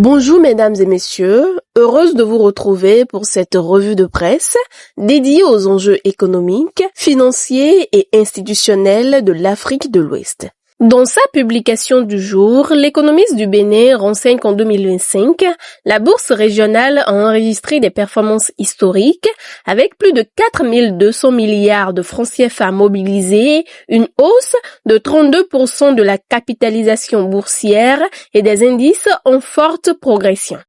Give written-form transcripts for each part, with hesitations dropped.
Bonjour mesdames et messieurs, heureuse de vous retrouver pour cette revue de presse dédiée aux enjeux économiques, financiers et institutionnels de l'Afrique de l'Ouest. Dans sa publication du jour, l'économiste du Bénin renseigne qu'en 2025, la bourse régionale a enregistré des performances historiques avec plus de 4200 milliards de francs CFA mobilisés, une hausse de 32% de la capitalisation boursière et des indices en forte progression.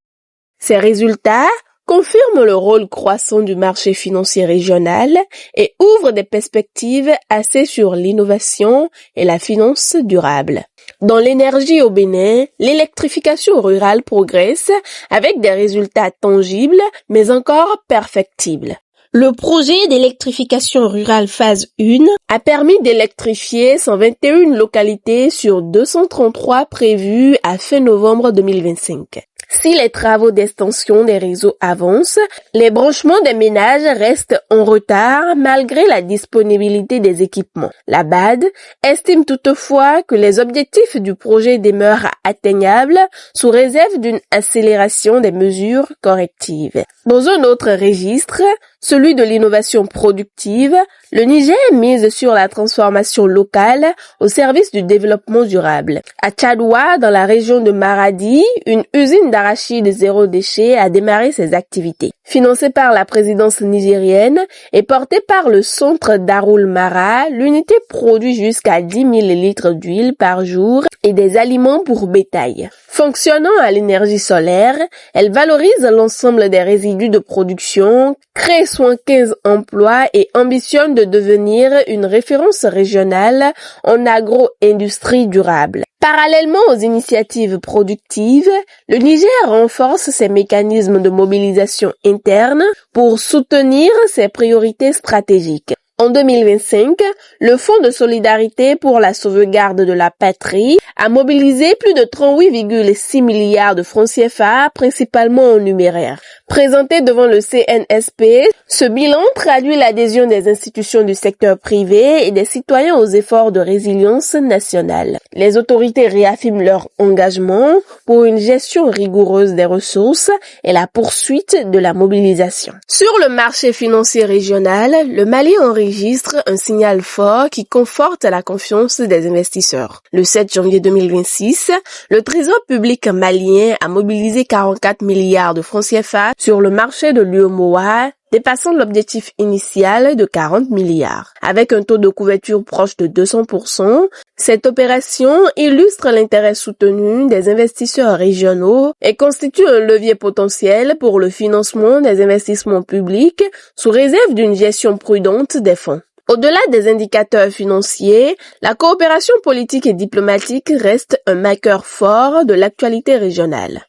Ces résultats confirme le rôle croissant du marché financier régional et ouvre des perspectives axées sur l'innovation et la finance durable. Dans l'énergie au Bénin, l'électrification rurale progresse avec des résultats tangibles mais encore perfectibles. Le projet d'électrification rurale phase 1 a permis d'électrifier 121 localités sur 233 prévues à fin novembre 2025. Si les travaux d'extension des réseaux avancent, les branchements des ménages restent en retard malgré la disponibilité des équipements. La BAD estime toutefois que les objectifs du projet demeurent atteignables sous réserve d'une accélération des mesures correctives. Dans un autre registre, celui de l'innovation productive, le Niger mise sur la transformation locale au service du développement durable. À Tchadoua, dans la région de Maradi, une usine d'arachide zéro déchet a démarré ses activités. Financée par la présidence nigérienne et portée par le centre Darul Mara, l'unité produit jusqu'à 10 000 litres d'huile par jour et des aliments pour bétail. Fonctionnant à l'énergie solaire, elle valorise l'ensemble des résidus de production, crée 75 emplois et ambitionne de devenir une référence régionale en agro-industrie durable. Parallèlement aux initiatives productives, le Niger renforce ses mécanismes de mobilisation interne pour soutenir ses priorités stratégiques. En 2025, le Fonds de solidarité pour la sauvegarde de la patrie a mobilisé plus de 38,6 milliards de francs CFA, principalement en numéraire. Présenté devant le CNSP, ce bilan traduit l'adhésion des institutions du secteur privé et des citoyens aux efforts de résilience nationale. Les autorités réaffirment leur engagement pour une gestion rigoureuse des ressources et la poursuite de la mobilisation. Sur le marché financier régional, le Mali enregistre un signal fort qui conforte la confiance des investisseurs. Le 7 janvier 2026, le Trésor public malien a mobilisé 44 milliards de francs CFA sur le marché de l'UEMOA, dépassant l'objectif initial de 40 milliards. Avec un taux de couverture proche de 200%, cette opération illustre l'intérêt soutenu des investisseurs régionaux et constitue un levier potentiel pour le financement des investissements publics sous réserve d'une gestion prudente des fonds. Au-delà des indicateurs financiers, la coopération politique et diplomatique reste un marqueur fort de l'actualité régionale.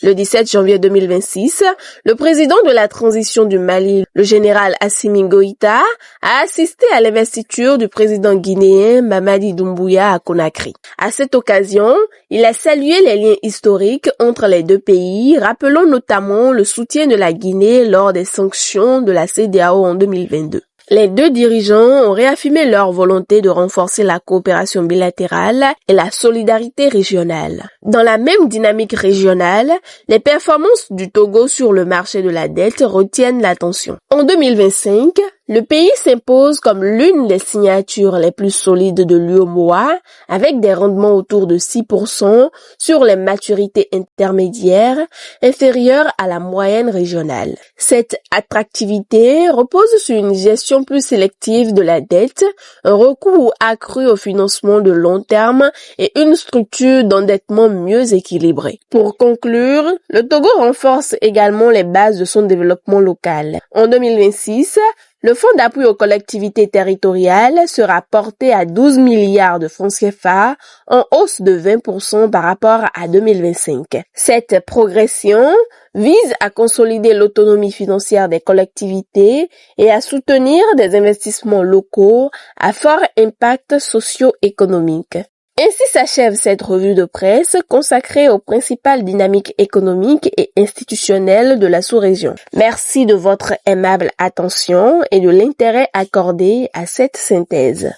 Le 17 janvier 2026, le président de la transition du Mali, le général Assimi Goïta, a assisté à l'investiture du président guinéen Mamadi Doumbouya à Conakry. À cette occasion, il a salué les liens historiques entre les deux pays, rappelant notamment le soutien de la Guinée lors des sanctions de la CEDEAO en 2022. Les deux dirigeants ont réaffirmé leur volonté de renforcer la coopération bilatérale et la solidarité régionale. Dans la même dynamique régionale, les performances du Togo sur le marché de la dette retiennent l'attention. En 2025, le pays s'impose comme l'une des signatures les plus solides de l'UEMOA, avec des rendements autour de 6% sur les maturités intermédiaires, inférieures à la moyenne régionale. Cette attractivité repose sur une gestion plus sélective de la dette, un recours accru au financement de long terme et une structure d'endettement mieux équilibrée. Pour conclure, le Togo renforce également les bases de son développement local. En 2026, le fonds d'appui aux collectivités territoriales sera porté à 12 milliards de francs CFA, en hausse de 20% par rapport à 2025. Cette progression vise à consolider l'autonomie financière des collectivités et à soutenir des investissements locaux à fort impact socio-économique. Ainsi s'achève cette revue de presse consacrée aux principales dynamiques économiques et institutionnelles de la sous-région. Merci de votre aimable attention et de l'intérêt accordé à cette synthèse.